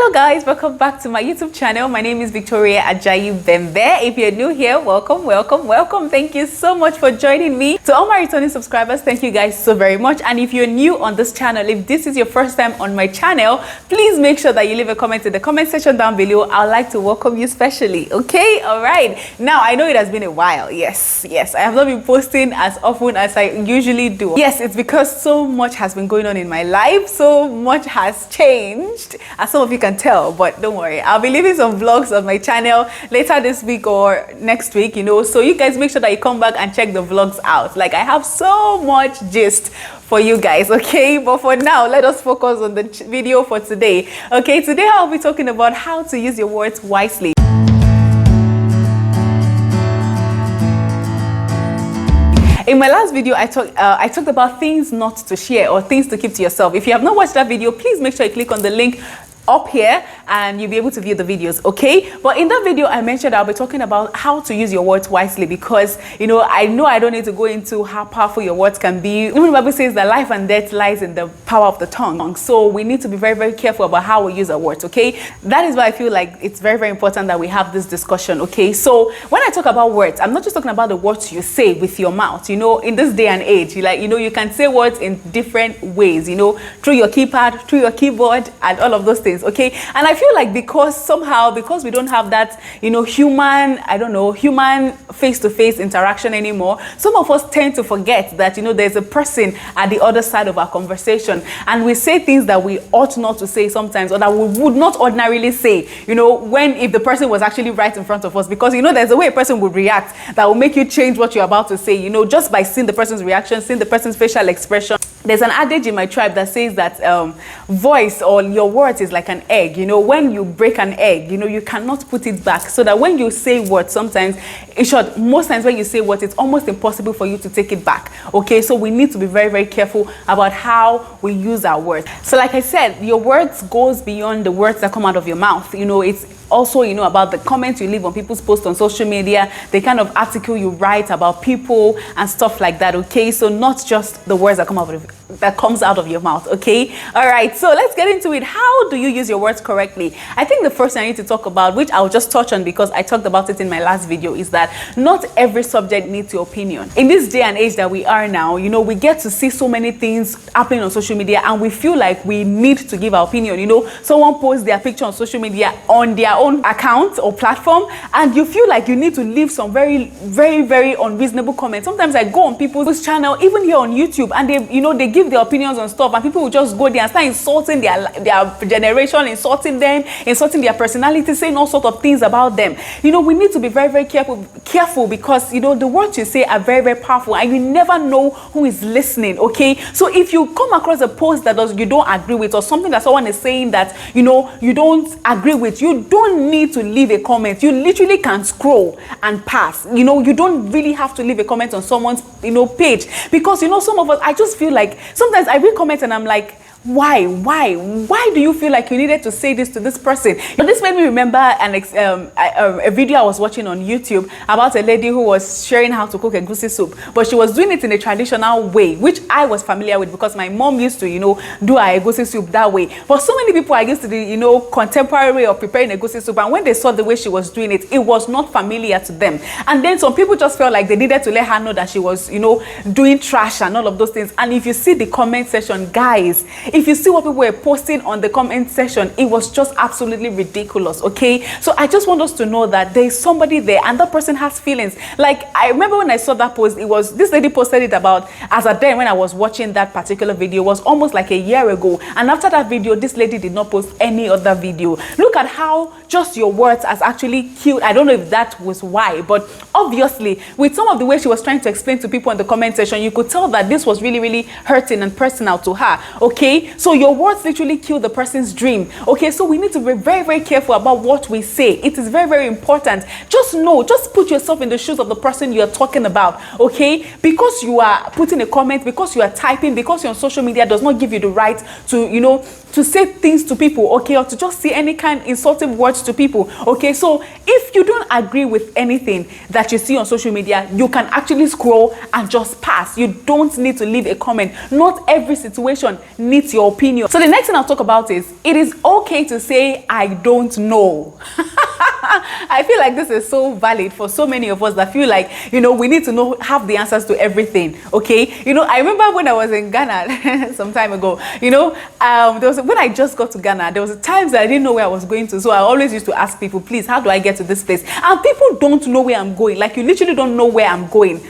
Hello guys, welcome back to my YouTube channel. My name is Victoria Ajayi Bembe. If you're new here, welcome. Thank you so much for joining me. To all my returning subscribers, thank you guys so very much. And if you're new on this channel, if this is your first time on my channel, please make sure that you leave a comment in the comment section down below. I'd like to welcome you specially. Okay, all right. Now I know it has been a while. Yes, I have not been posting as often as I usually do. Yes, it's because so much has been going on in my life. So much has changed, as some of you can tell, but don't worry, I'll be leaving some vlogs on my channel later this week or next week, so you guys make sure that you come back and check the vlogs out. Like, I have so much gist for you guys, okay? But for now, let us focus on the video for today. Okay, today I'll be talking about how to use your words wisely. In my last video, I talked about things not to share or things to keep to yourself. If you have not watched that video, please make sure you click on the link up here and you'll be able to view the videos, okay? But in that video, I mentioned I'll be talking about how to use your words wisely, because I know I don't need to go into how powerful your words can be. Even the Bible says that life and death lies in the power of the tongue. So we need to be very, very careful about how we use our words, okay? That is why I feel like it's very, very important that we have this discussion, okay? So when I talk about words, I'm not just talking about the words you say with your mouth. In this day and age, you can say words in different ways, through your keypad, through your keyboard, and all of those things. Okay, and I feel like because we don't have that human face-to-face interaction anymore, some of us tend to forget that there's a person at the other side of our conversation, and we say things that we ought not to say sometimes, or that we would not ordinarily say if the person was actually right in front of us, because there's a way a person would react that will make you change what you're about to say, just by seeing the person's reaction, seeing the person's facial expression. There's an adage in my tribe that says that voice or your words is like an egg. When you break an egg, you cannot put it back. So that when you say words, sometimes, in short, most times when you say words, it's almost impossible for you to take it back. Okay, so we need to be very, very careful about how we use our words. So like I said, your words goes beyond the words that come out of your mouth. It's also, about the comments you leave on people's posts on social media, the kind of article you write about people and stuff like that, okay? So not just the words that comes out of your mouth, okay? All right, so let's get into it. How do you use your words correctly? I think the first thing I need to talk about, which I'll just touch on because I talked about it in my last video, is that not every subject needs your opinion. In this day and age that we are now, we get to see so many things happening on social media, and we feel like we need to give our opinion. Someone posts their picture on social media on their own account or platform, and you feel like you need to leave some very, very, very unreasonable comments. Sometimes I go on people's channel, even here on YouTube, and they give their opinions on stuff, and people will just go there and start insulting their generation, insulting them, insulting their personality, saying all sorts of things about them. We need to be very, very careful because the words you say are very, very powerful, and you never know who is listening, okay? So if you come across a post that you don't agree with, or something that someone is saying that you don't agree with, you don't need to leave a comment. You literally can scroll and pass. You don't really have to leave a comment on someone's page, because some of us, I just feel like sometimes I read comments and I'm like, why do you feel like you needed to say this to this person? This made me remember a video I was watching on YouTube about a lady who was sharing how to cook egusi soup, but she was doing it in a traditional way, which I was familiar with because my mom used to do her egusi soup that way. But so many people are used to the contemporary way of preparing egusi soup, and when they saw the way she was doing it, it was not familiar to them. And then some people just felt like they needed to let her know that she was doing trash and all of those things. And if you see the comment section, guys, if you see what people were posting on the comment section, it was just absolutely ridiculous, okay? So I just want us to know that there is somebody there, and that person has feelings. Like, I remember when I saw that post, this lady posted it about, as at then when I was watching that particular video, was almost like a year ago. And after that video, this lady did not post any other video. Look at how just your words has actually killed. I don't know if that was why, but obviously, with some of the way she was trying to explain to people in the comment section, you could tell that this was really, really hurting and personal to her, okay? So your words literally kill the person's dream. Okay, so we need to be very, very careful about what we say. It is very, very important. Just put yourself in the shoes of the person you are talking about. Okay, because you are putting a comment, because you are typing, because you're on social media, does not give you the right to to say things to people, okay, or to just say any kind of insulting words to people. Okay, so if you don't agree with anything that you see on social media, you can actually scroll and just pass. You don't need to leave a comment. Not every situation needs your opinion. So the next thing I'll talk about is, it is okay to say I don't know. I feel like this is so valid for so many of us that feel like, you know, we need to have the answers to everything, okay? You know, I remember when I was in Ghana some time ago, you know, when I just got to Ghana, there was times that I didn't know where I was going to. So I always used to ask people, please, how do I get to this place? And people don't know where I'm going. Like, you literally don't know where I'm going.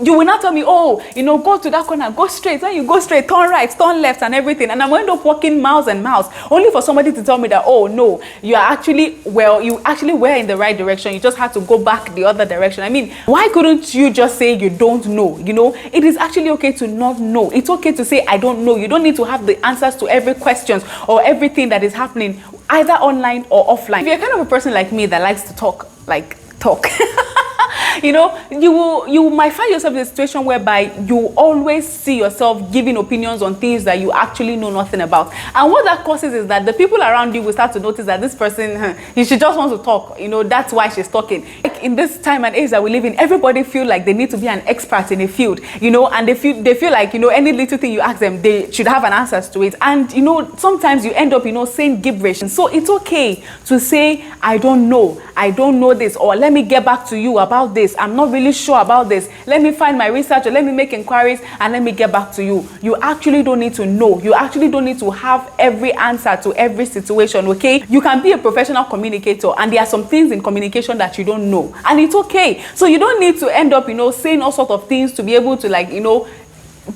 You will not tell me, oh, you know, go to that corner, go straight. When you go straight, turn right, turn left, and everything. And I'm going to end up walking miles and miles, only for somebody to tell me that, oh, no, you actually were in the right direction. You just had to go back the other direction. I mean, why couldn't you just say you don't know? You know, it is actually okay to not know. It's okay to say, I don't know. You don't need to have the answers to every question or everything that is happening, either online or offline. If you're kind of a person like me that likes to talk, you know, you might find yourself in a situation whereby you always see yourself giving opinions on things that you actually know nothing about. And what that causes is that the people around you will start to notice that this person, she just wants to talk. You know, that's why she's talking. Like, in this time and age that we live in, everybody feel like they need to be an expert in a field, you know, and they feel like, you know, any little thing you ask them, they should have an answer to it. And, you know, sometimes you end up, you know, saying gibberish. So it's okay to say, I don't know this, or let me get back to you about this. I'm not really sure about this. Let me find my research, or let me make inquiries, and let me get back to you. You actually don't need to know. You actually don't need to have every answer to every situation, okay? You can be a professional communicator, and there are some things in communication that you don't know, and it's okay. So you don't need to end up, you know, saying all sorts of things to be able to, like, you know,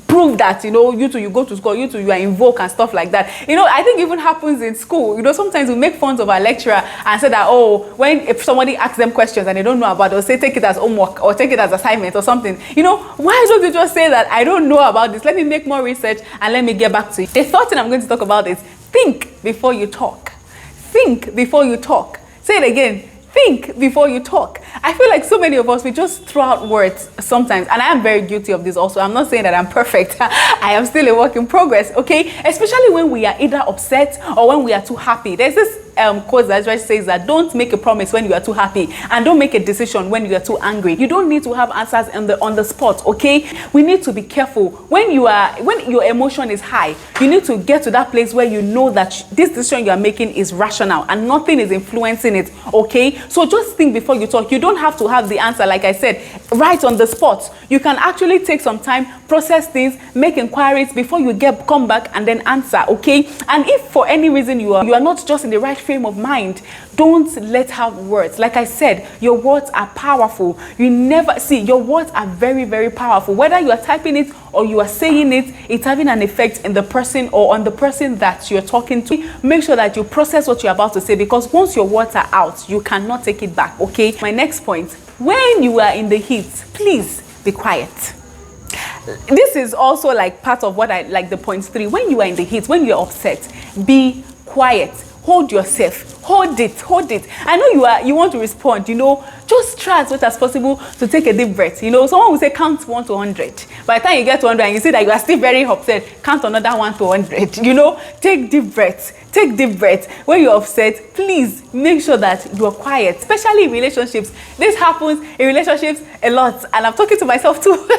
prove that, you know, you go to school, you are in vogue and stuff like that. You know, I think even happens in school. You know, sometimes we make fun of our lecturer and say that, oh, if somebody asks them questions and they don't know about it, or say take it as homework or take it as assignment or something, you know, why don't you just say that I don't know about this, let me make more research and let me get back to you. The third thing I'm going to talk about is think before you talk. Think before you talk. Say it again. Think before you talk. I feel like so many of us, we just throw out words sometimes, and I am very guilty of this also. I'm not saying that I'm perfect. I am still a work in progress, okay? Especially when we are either upset or when we are too happy. There's this quote that says that don't make a promise when you are too happy, and don't make a decision when you are too angry. You don't need to have answers on the spot, okay? We need to be careful. When your emotion is high, you need to get to that place where you know that this decision you are making is rational and nothing is influencing it, okay? So just think before you talk. You don't have to have the answer, like I said, right on the spot. You can actually take some time, process things, make inquiries before you come back and then answer, okay? And if for any reason you are not just in the right frame of mind, don't let out words. Like I said, your words are powerful. Your words are very, very powerful. Whether you are typing it or you are saying it, it's having an effect in the person or on the person that you're talking to. Make sure that you process what you're about to say, because once your words are out, you cannot take it back, okay? My next point, when you are in the heat, please be quiet. This is also like part of what I like, the point 3. When you are in the heat, when you're upset, be quiet. Hold yourself. Hold it. I know you want to respond, you know, just try as much as possible to take a deep breath. You know, someone will say count 1 to 100. By the time you get to 100 and you see that you are still very upset, count another 1 to 100. You know, take deep breaths. Take deep breaths. When you're upset, please make sure that you are quiet, especially in relationships. This happens in relationships a lot, and I'm talking to myself too.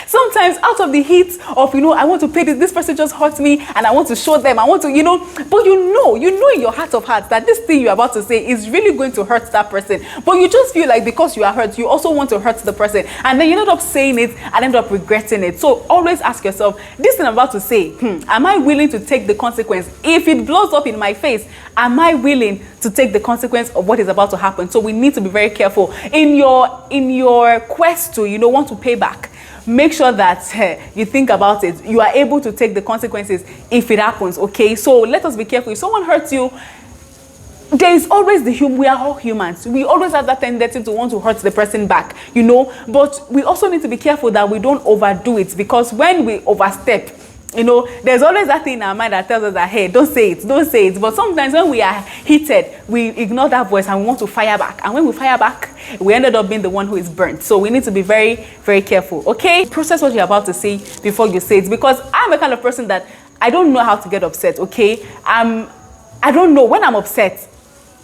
Sometimes out of the heat of, you know, I want to pay this person just hurt me and I want to show them, I want to, you know, but you know in your heart of hearts that this thing you're about to say is really going to hurt that person. But you just feel like because you are hurt, you also want to hurt the person. And then you end up saying it and end up regretting it. So always ask yourself, this thing I'm about to say, am I willing to take the consequence? If it blows up in my face, am I willing to take the consequence of what is about to happen? So we need to be very careful in your quest to, you know, want to pay back. Make sure that you think about it. You are able to take the consequences if it happens, okay? So let us be careful. If someone hurts you, there is always we are all humans. We always have that tendency to want to hurt the person back, you know? But we also need to be careful that we don't overdo it, because when we overstep, you know, there's always that thing in our mind that tells us that, hey, don't say it. But sometimes when we are heated, we ignore that voice and we want to fire back. And when we fire back, we ended up being the one who is burnt. So we need to be very, very careful, okay? Process what you're about to say before you say it, because I'm a kind of person that I don't know how to get upset, okay? I don't know when I'm upset.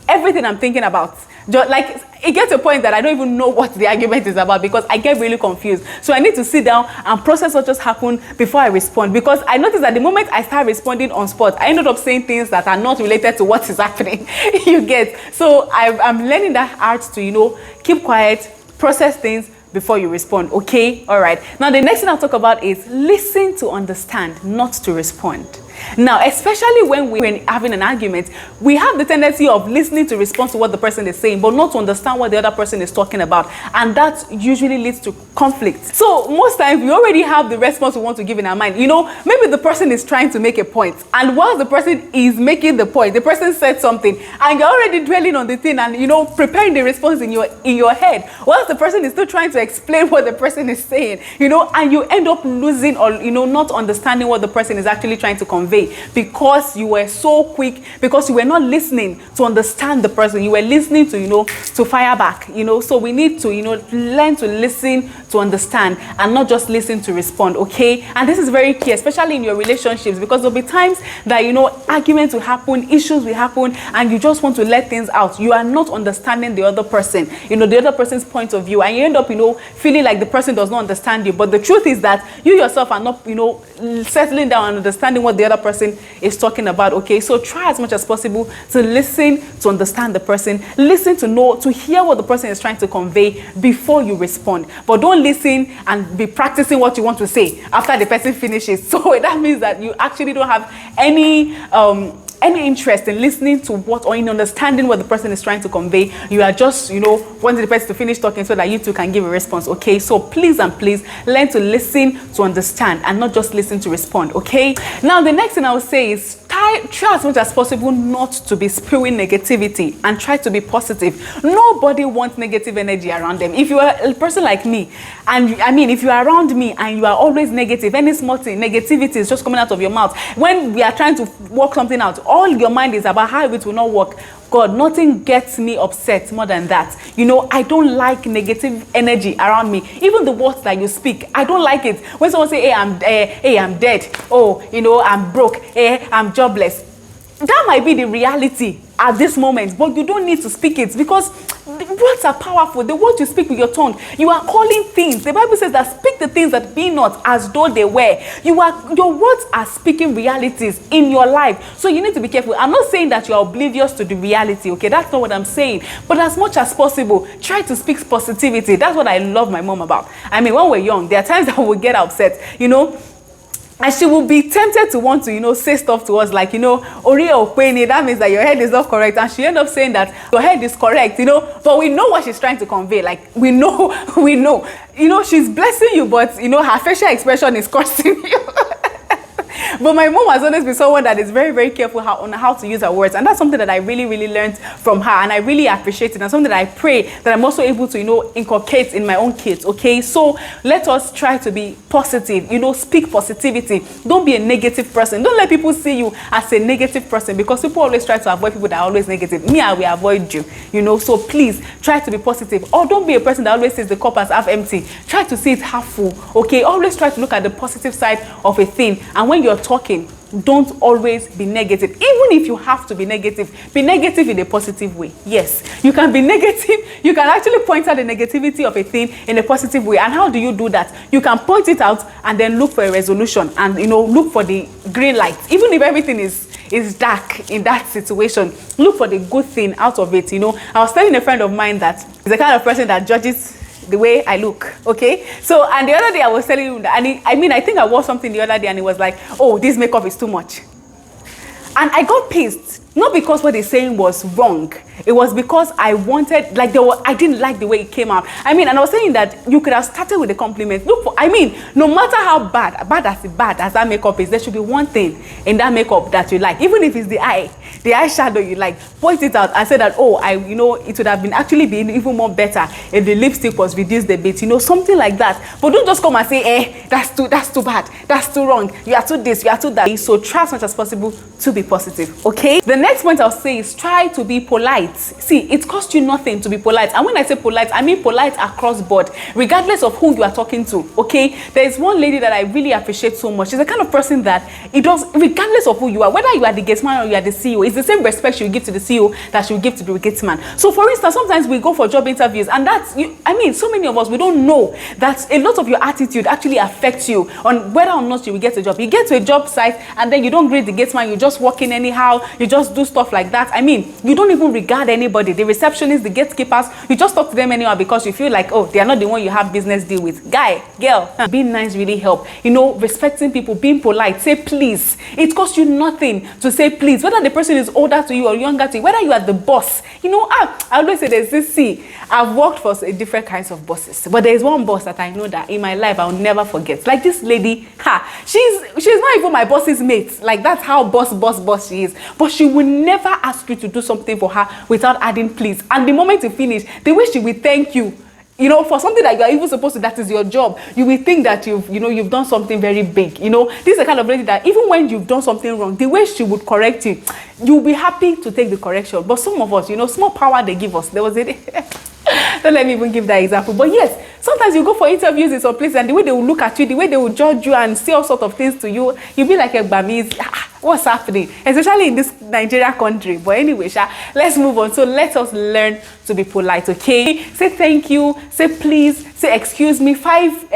Everything I'm thinking about, Just like, it gets to a point that I don't even know what the argument is about because I get really confused. So I need to sit down and process what just happened before I respond, because I noticed that the moment I start responding on spot, I ended up saying things that are not related to what is happening. You get? So I'm learning that art to, you know, keep quiet, process things before you respond. Okay? All right. Now, the next thing I'll talk about is listen to understand, not to respond. Now, especially when we're having an argument, we have the tendency of listening to respond to what the person is saying, but not to understand what the other person is talking about. And that usually leads to conflict. So most times we already have the response we want to give in our mind. You know, maybe the person is trying to make a point, and while the person is making the point, the person said something, and you're already dwelling on the thing and, you know, preparing the response in your head, whilst the person is still trying to explain what the person is saying, you know, and you end up losing, or, you know, not understanding what the person is actually trying to convey, because you were so quick, because you were not listening to understand the person. You were listening to, you know, to fire back, you know. So we need to, you know, learn to listen to understand and not just listen to respond. Okay? And this is very key, especially in your relationships, because there'll be times that, you know, arguments will happen, issues will happen, and you just want to let things out. You are not understanding the other person, you know, the other person's point of view, and you end up, you know, feeling like the person does not understand you. But the truth is that you yourself are not, you know, settling down and understanding what the other person is talking about. Okay? So try as much as possible to listen to understand the person, listen to know, to hear what the person is trying to convey before you respond. But don't listen and be practicing what you want to say after the person finishes. So that means that you actually don't have any interest in listening to what, or in understanding what the person is trying to convey. You are just, you know, wanting the person to finish talking so that you too can give a response. Okay? So please and please learn to listen to understand and not just listen to respond. Okay? Now, the next thing I would say is try as much as possible not to be spewing negativity, and try to be positive. Nobody wants negative energy around them. If you are a person like me, and I mean, if you are around me and you are always negative, any small thing, negativity is just coming out of your mouth. When we are trying to work something out, all your mind is about how it will not work. God, nothing gets me upset more than that. You know, I don't like negative energy around me. Even the words that you speak, I don't like it. When someone say, hey, I'm dead. Oh, you know, I'm broke. Hey, I'm jobless. That might be the reality at this moment, but you don't need to speak it, because words are powerful. The words you speak with your tongue, you are calling things. The Bible says that speak the things that be not as though they were. Your words are speaking realities in your life. So you need to be careful. I'm not saying that you are oblivious to the reality, okay? That's not what I'm saying. But as much as possible, try to speak positivity. That's what I love my mom about. I mean, when we're young, there are times that we get upset, you know, and she will be tempted to want to, you know, say stuff to us like, you know, Ori Okweni, that means that your head is not correct. And she end up saying that your head is correct, you know, but we know what she's trying to convey. Like, we know, you know, she's blessing you, but, you know, her facial expression is cursing you. But my mom has always been someone that is very, very careful on how to use her words. And that's something that I really, really learned from her. And I really appreciate it. And something that I pray that I'm also able to, you know, inculcate in my own kids. Okay? So let us try to be positive. You know, speak positivity. Don't be a negative person. Don't let people see you as a negative person, because people always try to avoid people that are always negative. Me, I will avoid you. You know, so please try to be positive. Or don't be a person that always sees the cup as half empty. Try to see it half full. Okay? Always try to look at the positive side of a thing. And when you're talking, don't always be negative. Even if you have to be negative in a positive way. Yes, you can be negative. You can actually point out the negativity of a thing in a positive way. And how do you do that? You can point it out and then look for a resolution, and, you know, look for the green light. Even if everything is dark in that situation, look for the good thing out of it. You know, I was telling a friend of mine that is the kind of person that judges the way I look. Okay? So, and the other day I was telling him that, and I think I wore something the other day and he was like, oh, this makeup is too much. And I got pissed. Not because what they're saying was wrong. It was because I wanted, like, I didn't like the way it came out. I mean, and I was saying that you could have started with a compliment. Look for, I mean, no matter how bad as that makeup is, there should be one thing in that makeup that you like. Even if it's the eyeshadow you like, point it out and say that, oh, you know, it would have been actually been even more better if the lipstick was reduced a bit, you know, something like that. But don't just come and say, that's too bad, that's too wrong, you are too this, you are too that. So try as much as possible to be positive. Okay? The next point I'll say is try to be polite. See, it costs you nothing to be polite. And when I say polite, I mean polite across board, regardless of who you are talking to, okay? There is one lady that I really appreciate so much. She's the kind of person that it does, regardless of who you are, whether you are the gate man or you are the CEO, it's the same respect she will give to the CEO that she will give to the gate man. So for instance, sometimes we go for job interviews, and that's, I mean, so many of us, we don't know that a lot of your attitude actually affects you on whether or not you will get a job. You get to a job site and then you don't greet the gate man, you just walk in anyhow, you just do stuff like that. I mean, you don't even regard anybody, the receptionists, the gatekeepers, you just talk to them anyhow because you feel like, oh, they are not the one you have business deal with. Guy, girl, being nice really help. You know, respecting people, being polite, say please. It costs you nothing to say please, whether the person is older to you or younger to you, whether you are the boss. You know, I always say there's this, see, I've worked for different kinds of bosses, but there's one boss that I know that in my life I'll never forget. Like this lady, she's not even my boss's mate. Like that's how boss she is. But she will never ask you to do something for her without adding please. And the moment you finish, the way she will thank you, you know, for something that you are even supposed to, that is your job, you will think that you've done something very big. You know, this is the kind of lady that even when you've done something wrong, the way she would correct you, you'll be happy to take the correction. But some of us, you know, small power they give us. There was a don't let me even give that example. But yes, sometimes you go for interviews in some place and the way they will look at you, the way they will judge you and say all sorts of things to you, you'll be like a bamis. What's happening? Especially in this Nigeria country. But anyway, let's move on. So let us learn to be polite, okay? Say thank you, say please, say excuse me. Five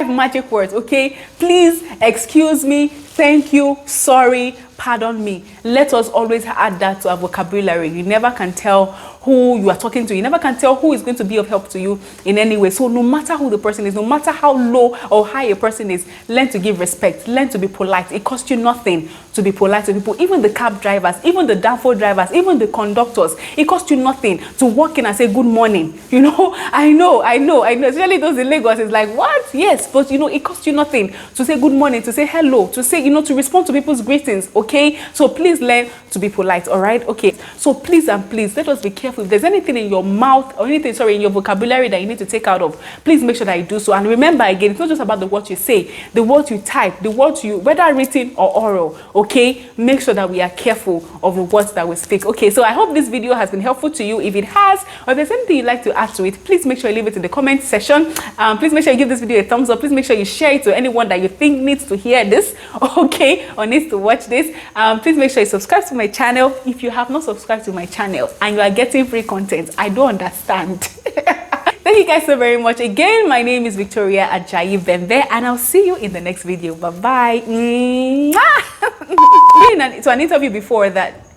magic words, okay? Please, excuse me, thank you, sorry, pardon me. Let us always add that to our vocabulary. You never can tell who you are talking to. You never can tell who is going to be of help to you in any way. So no matter who the person is, no matter how low or high a person is, learn to give respect, learn to be polite. It costs you nothing to be polite to people, even the cab drivers, even the danfo drivers, even the conductors. It costs you nothing to walk in and say good morning. You know, I know. Especially those in Lagos, it's like, what? Yes, but you know, it costs you nothing to say good morning, to say hello, to say, you know, to respond to people's greetings, okay? So please learn to be polite, all right? Okay, so please and please, let us be careful. If there's anything in your mouth or anything, in your vocabulary that you need to take out of, please make sure that you do so. And remember, again, it's not just about the words you say, the words you type, the words you, whether written or oral, okay? Make sure that we are careful of the words that we speak. Okay, so I hope this video has been helpful to you. If it has, or if there's anything you'd like to add to it, please make sure you leave it in the comment section. Please make sure you give this video a thumbs up. Please make sure you share it to anyone that you think needs to hear this, okay, or needs to watch this. Please make sure you subscribe to my channel if you have not subscribed to my channel and you are getting free content. I don't understand. Thank you guys so very much. Again, my name is Victoria Ajayi Bembe, and I'll see you in the next video. Bye bye. To an interview before that.